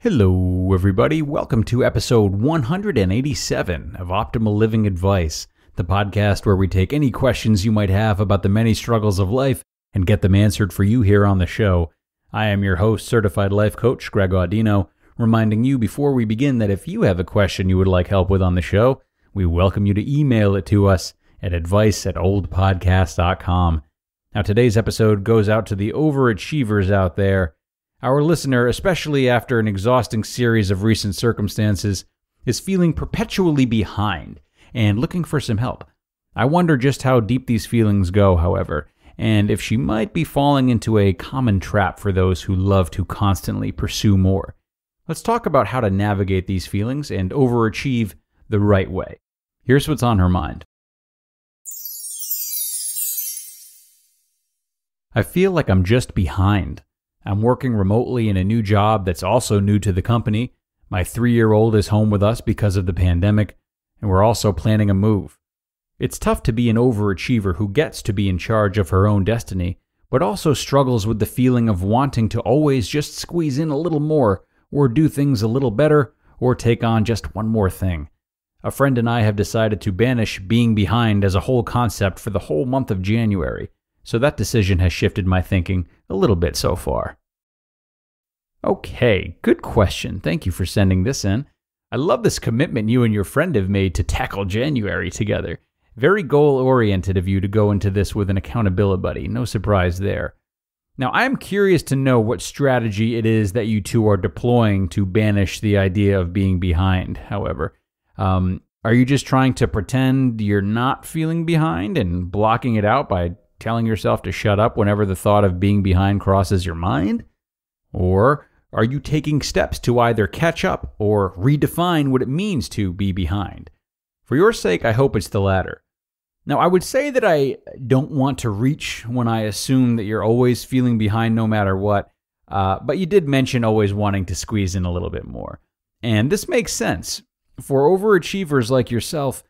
Hello, everybody. Welcome to episode 187 of Optimal Living Advice, the podcast where we take any questions you might have about the many struggles of life and get them answered for you here on the show. I am your host, certified life coach Greg Audino, reminding you before we begin that if you have a question you would like help with on the show, we welcome you to email it to us at advice@oldpodcast.com. Now, today's episode goes out to the overachievers out there. Our listener, especially after an exhausting series of recent circumstances, is feeling perpetually behind and looking for some help. I wonder just how deep these feelings go, however, and if she might be falling into a common trap for those who love to constantly pursue more. Let's talk about how to navigate these feelings and overachieve the right way. Here's what's on her mind. I feel like I'm just behind. I'm working remotely in a new job that's also new to the company. My 3-year-old is home with us because of the pandemic, and we're also planning a move. It's tough to be an overachiever who gets to be in charge of her own destiny, but also struggles with the feeling of wanting to always just squeeze in a little more, or do things a little better, or take on just one more thing. A friend and I have decided to banish being behind as a whole concept for the whole month of January. So that decision has shifted my thinking a little bit so far. Okay, good question. Thank you for sending this in. I love this commitment you and your friend have made to tackle January together. Very goal-oriented of you to go into this with an accountability buddy. No surprise there. Now, I'm curious to know what strategy it is that you two are deploying to banish the idea of being behind, however. Are you just trying to pretend you're not feeling behind and blocking it out by telling yourself to shut up whenever the thought of being behind crosses your mind? Or are you taking steps to either catch up or redefine what it means to be behind? For your sake, I hope it's the latter. Now, I would say that I don't want to reach when I assume that you're always feeling behind no matter what, but you did mention always wanting to squeeze in a little bit more. And this makes sense. For overachievers like yourself,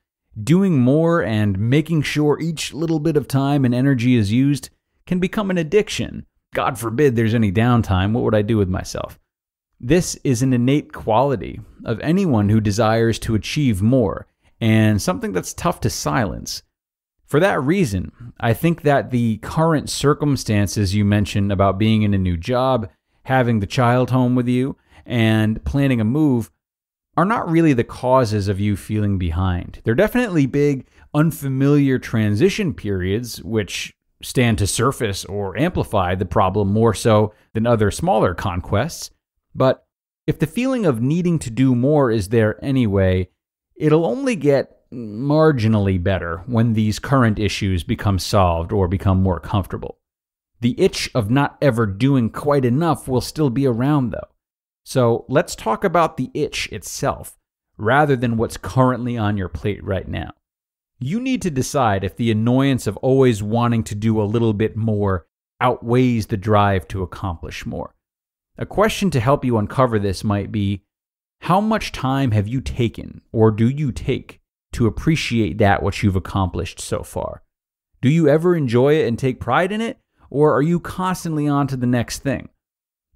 doing more and making sure each little bit of time and energy is used can become an addiction. God forbid there's any downtime. What would I do with myself? This is an innate quality of anyone who desires to achieve more, and something that's tough to silence. For that reason, I think that the current circumstances you mentioned about being in a new job, having the child home with you, and planning a move are not really the causes of you feeling behind. They're definitely big, unfamiliar transition periods, which stand to surface or amplify the problem more so than other smaller conquests. But if the feeling of needing to do more is there anyway, it'll only get marginally better when these current issues become solved or become more comfortable. The itch of not ever doing quite enough will still be around, though. So let's talk about the itch itself, rather than what's currently on your plate right now. You need to decide if the annoyance of always wanting to do a little bit more outweighs the drive to accomplish more. A question to help you uncover this might be, how much time have you taken, or do you take, to appreciate that which you've accomplished so far? Do you ever enjoy it and take pride in it, or are you constantly on to the next thing?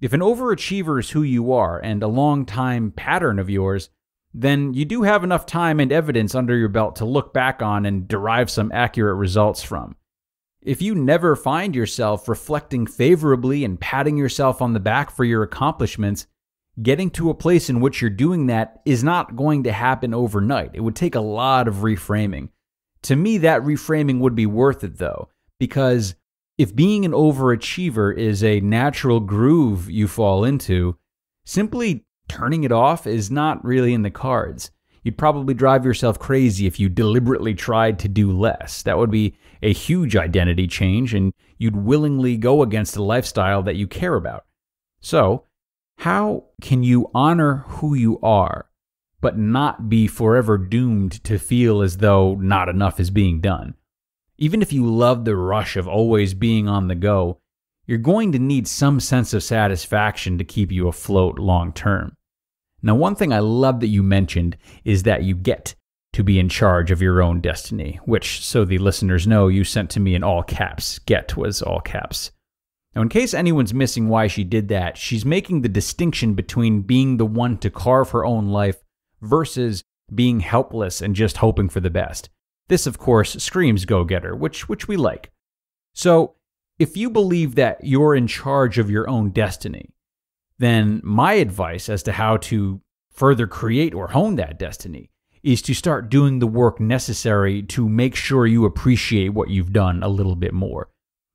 If an overachiever is who you are and a long-time pattern of yours, then you do have enough time and evidence under your belt to look back on and derive some accurate results from. If you never find yourself reflecting favorably and patting yourself on the back for your accomplishments, getting to a place in which you're doing that is not going to happen overnight. It would take a lot of reframing. To me, that reframing would be worth it, though, because if being an overachiever is a natural groove you fall into, simply turning it off is not really in the cards. You'd probably drive yourself crazy if you deliberately tried to do less. That would be a huge identity change, and you'd willingly go against a lifestyle that you care about. So, how can you honor who you are, but not be forever doomed to feel as though not enough is being done? Even if you love the rush of always being on the go, you're going to need some sense of satisfaction to keep you afloat long term. Now, one thing I love that you mentioned is that you get to be in charge of your own destiny, which, so the listeners know, you sent to me in all caps. Get was all caps. Now, in case anyone's missing why she did that, she's making the distinction between being the one to carve her own life versus being helpless and just hoping for the best. This, of course, screams go-getter, which we like. So, if you believe that you're in charge of your own destiny, then my advice as to how to further create or hone that destiny is to start doing the work necessary to make sure you appreciate what you've done a little bit more.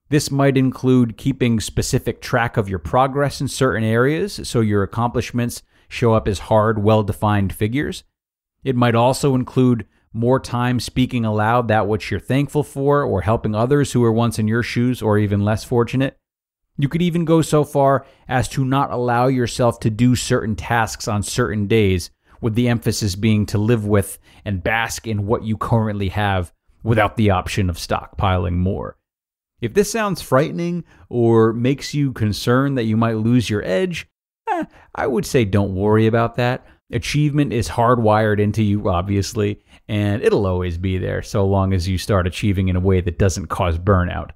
This might include keeping specific track of your progress in certain areas so your accomplishments show up as hard, well-defined figures. It might also include more time speaking aloud that which you're thankful for or helping others who were once in your shoes or even less fortunate. You could even go so far as to not allow yourself to do certain tasks on certain days, with the emphasis being to live with and bask in what you currently have without the option of stockpiling more. If this sounds frightening or makes you concerned that you might lose your edge, I would say don't worry about that. Achievement is hardwired into you, obviously, and it'll always be there so long as you start achieving in a way that doesn't cause burnout.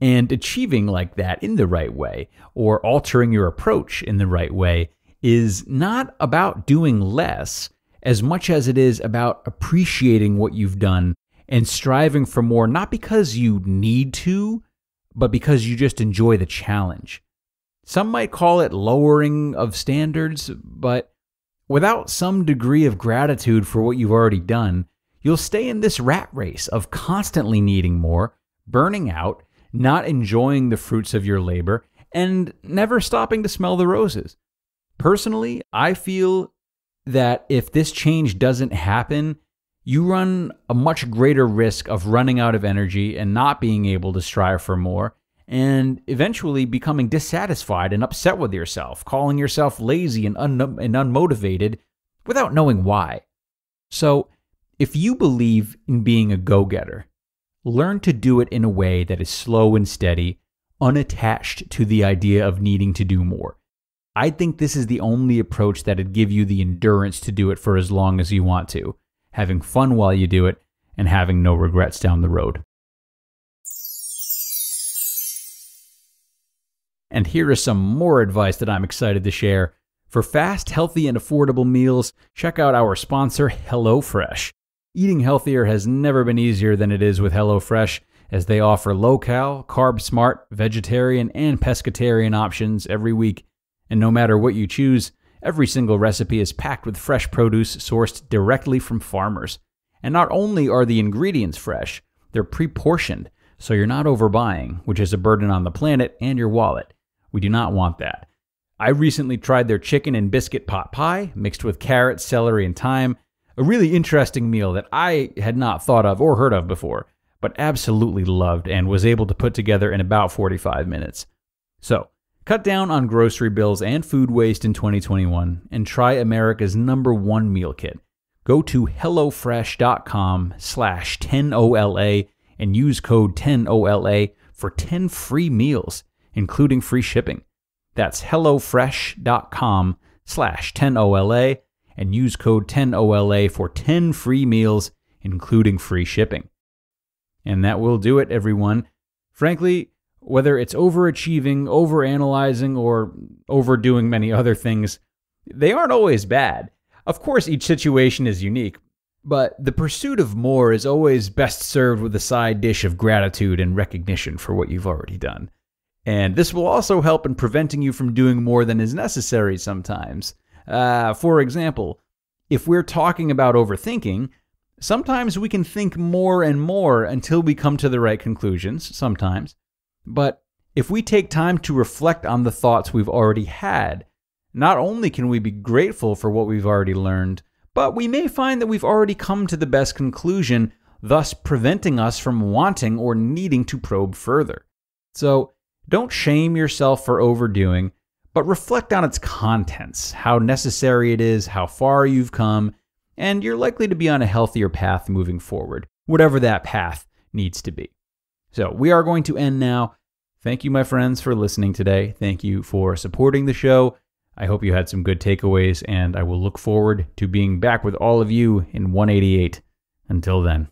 And achieving like that in the right way, or altering your approach in the right way, is not about doing less as much as it is about appreciating what you've done and striving for more, not because you need to, but because you just enjoy the challenge. Some might call it lowering of standards, but without some degree of gratitude for what you've already done, you'll stay in this rat race of constantly needing more, burning out, not enjoying the fruits of your labor, and never stopping to smell the roses. Personally, I feel that if this change doesn't happen, you run a much greater risk of running out of energy and not being able to strive for more, and eventually becoming dissatisfied and upset with yourself, calling yourself lazy and unmotivated without knowing why. So, if you believe in being a go-getter, learn to do it in a way that is slow and steady, unattached to the idea of needing to do more. I think this is the only approach that'd give you the endurance to do it for as long as you want to, having fun while you do it, and having no regrets down the road. And here is some more advice that I'm excited to share. For fast, healthy, and affordable meals, check out our sponsor, HelloFresh. Eating healthier has never been easier than it is with HelloFresh, as they offer low-cal, carb-smart, vegetarian, and pescatarian options every week. And no matter what you choose, every single recipe is packed with fresh produce sourced directly from farmers. And not only are the ingredients fresh, they're pre-portioned, so you're not overbuying, which is a burden on the planet and your wallet. We do not want that. I recently tried their chicken and biscuit pot pie, mixed with carrots, celery, and thyme, a really interesting meal that I had not thought of or heard of before, but absolutely loved and was able to put together in about 45 minutes. So, cut down on grocery bills and food waste in 2021 and try America's #1 meal kit. Go to hellofresh.com/10OLA and use code 10OLA for 10 free meals, including free shipping. That's hellofresh.com/10OLA and use code 10OLA for 10 free meals, including free shipping. And that will do it, everyone. Frankly, whether it's overachieving, overanalyzing, or overdoing many other things, they aren't always bad. Of course, each situation is unique, but the pursuit of more is always best served with a side dish of gratitude and recognition for what you've already done. And this will also help in preventing you from doing more than is necessary sometimes. For example, if we're talking about overthinking, sometimes we can think more and more until we come to the right conclusions, sometimes. But if we take time to reflect on the thoughts we've already had, not only can we be grateful for what we've already learned, but we may find that we've already come to the best conclusion, thus preventing us from wanting or needing to probe further. So don't shame yourself for overdoing, but reflect on its contents, how necessary it is, how far you've come, and you're likely to be on a healthier path moving forward, whatever that path needs to be. So we are going to end now. Thank you, my friends, for listening today. Thank you for supporting the show. I hope you had some good takeaways, and I will look forward to being back with all of you in 188. Until then.